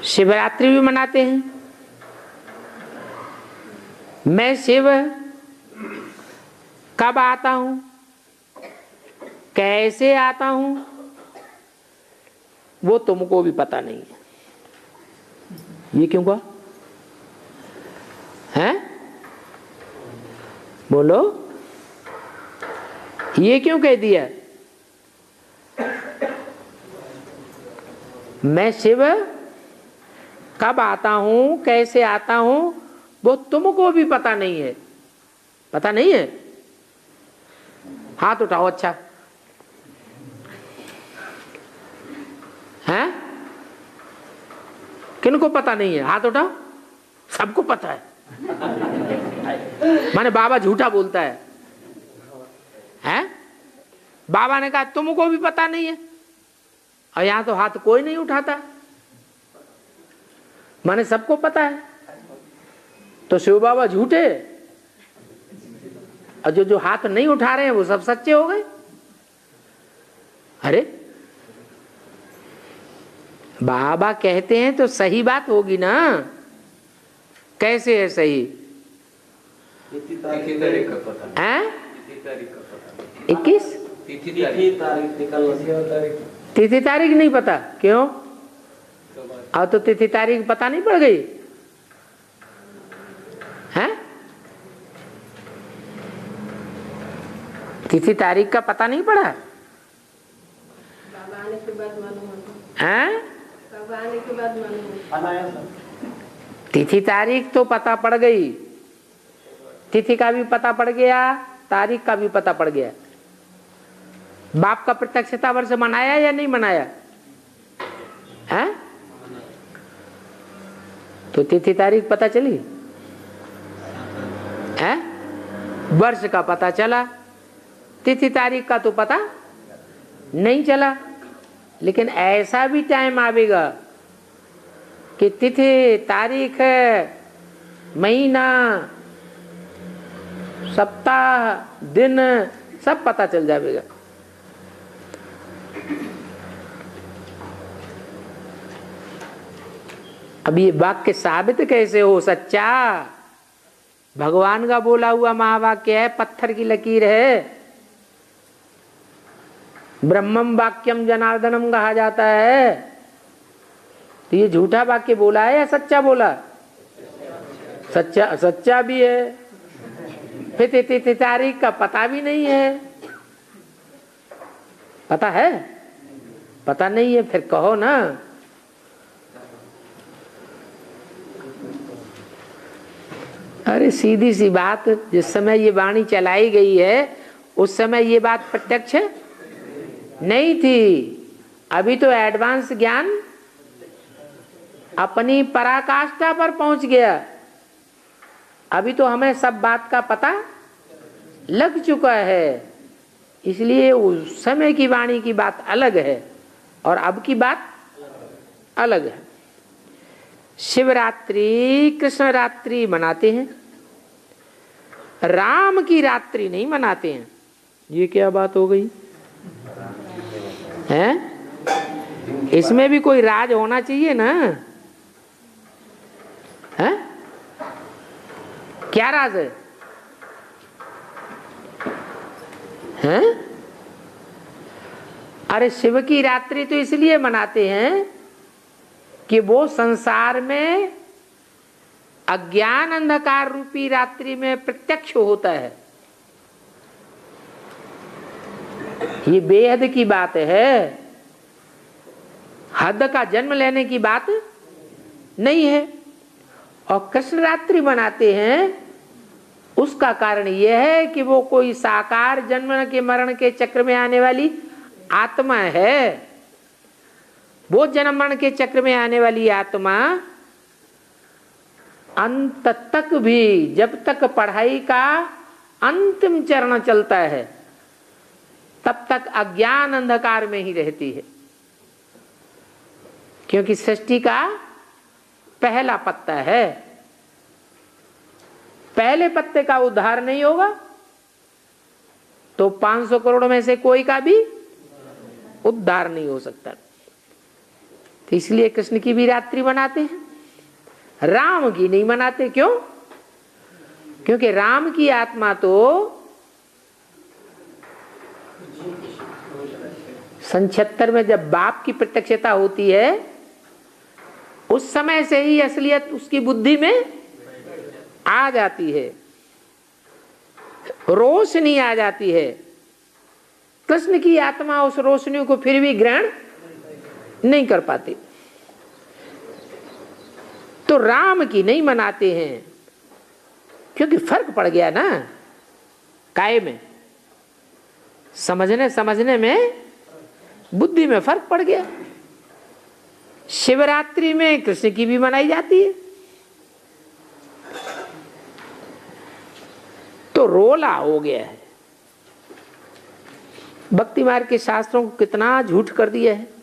शिवरात्रि भी मनाते हैं। मैं शिव कब आता हूं, कैसे आता हूं, वो तुमको भी पता नहीं है। ये क्यों कहा है? बोलो, ये क्यों कह दिया? मैं शिव कब आता हूं, कैसे आता हूं, वो तुमको भी पता नहीं है। पता नहीं है? हाथ उठाओ। अच्छा है? किनको पता नहीं है? हाथ उठाओ। सबको पता है। माने बाबा झूठा बोलता है? हैं? बाबा ने कहा तुमको भी पता नहीं है, और यहां तो हाथ कोई नहीं उठाता। माने सबको पता है। तो शिव बाबा झूठे, और जो हाथ नहीं उठा रहे हैं वो सब सच्चे हो गए। अरे बाबा कहते हैं तो सही बात होगी ना। कैसे है सही? तिथि तारीख का पता है? तिथि तारीख का पता 21 तिथि तारीख निकल तिथि तारीख नहीं पता। क्यों? अब तो तिथि तारीख पता नहीं पड़ गई है? तिथि तारीख का पता नहीं पड़ा है? तिथि तारीख तो पता पड़ गई, तिथि का भी पता पड़ गया, तारीख का भी पता पड़ गया। बाप का प्रत्यक्षता वर्ष मनाया या नहीं मनाया है? तो तिथि तारीख पता चली है? वर्ष का पता चला, तिथि तारीख का तो पता नहीं चला। लेकिन ऐसा भी टाइम आवेगा कि तिथि तारीख, महीना, सप्ताह, दिन सब पता चल जाएगा। अब ये वाक्य साबित कैसे हो सच्चा? भगवान का बोला हुआ महावाक्य है, पत्थर की लकीर है। ब्रह्मम वाक्यम जनार्दनम कहा जाता है। तो ये झूठा वाक्य बोला है या सच्चा बोला? सच्चा, सच्चा भी है। फिर तिथि तारीख का पता भी नहीं है। पता है? पता नहीं है, फिर कहो ना। अरे सीधी सी बात, जिस समय ये वाणी चलाई गई है उस समय ये बात प्रत्यक्ष नहीं थी। अभी तो एडवांस ज्ञान अपनी पराकाष्ठा पर पहुंच गया। अभी तो हमें सब बात का पता लग चुका है। इसलिए उस समय की वाणी की बात अलग है और अब की बात अलग है। शिवरात्रि कृष्ण रात्रि मनाते हैं, राम की रात्रि नहीं मनाते हैं। ये क्या बात हो गई है? इसमें भी कोई राज होना चाहिए ना है? क्या राज है? हैं? अरे शिव की रात्रि तो इसलिए मनाते हैं कि वो संसार में अज्ञान अंधकार रूपी रात्रि में प्रत्यक्ष होता है। ये बेहद की बात है, हद का जन्म लेने की बात नहीं है। और कृष्ण रात्रि मनाते हैं उसका कारण यह है कि वो कोई साकार जन्म के मरण के चक्र में आने वाली आत्मा है। वो जन्म मरण के चक्र में आने वाली आत्मा अंत तक भी, जब तक पढ़ाई का अंतिम चरण चलता है तब तक अज्ञान अंधकार में ही रहती है। क्योंकि सृष्टि का पहला पत्ता है, पहले पत्ते का उद्धार नहीं होगा तो 500 करोड़ में से कोई का भी उद्धार नहीं हो सकता। तो इसलिए कृष्ण की भी रात्रि मनाते हैं, राम की नहीं मनाते। क्यों? क्योंकि राम की आत्मा तो सन 76 में जब बाप की प्रत्यक्षता होती है उस समय से ही असलियत उसकी बुद्धि में आ जाती है, रोशनी आ जाती है। कृष्ण की आत्मा उस रोशनी को फिर भी ग्रहण नहीं कर पाती। तो राम की नहीं मनाते हैं क्योंकि फर्क पड़ गया ना, काय में समझने में, बुद्धि में फर्क पड़ गया। शिवरात्रि में कृष्ण की भी मनाई जाती है, तो रोला हो गया है। भक्ति मार्ग के शास्त्रों को कितना झूठ कर दिया है।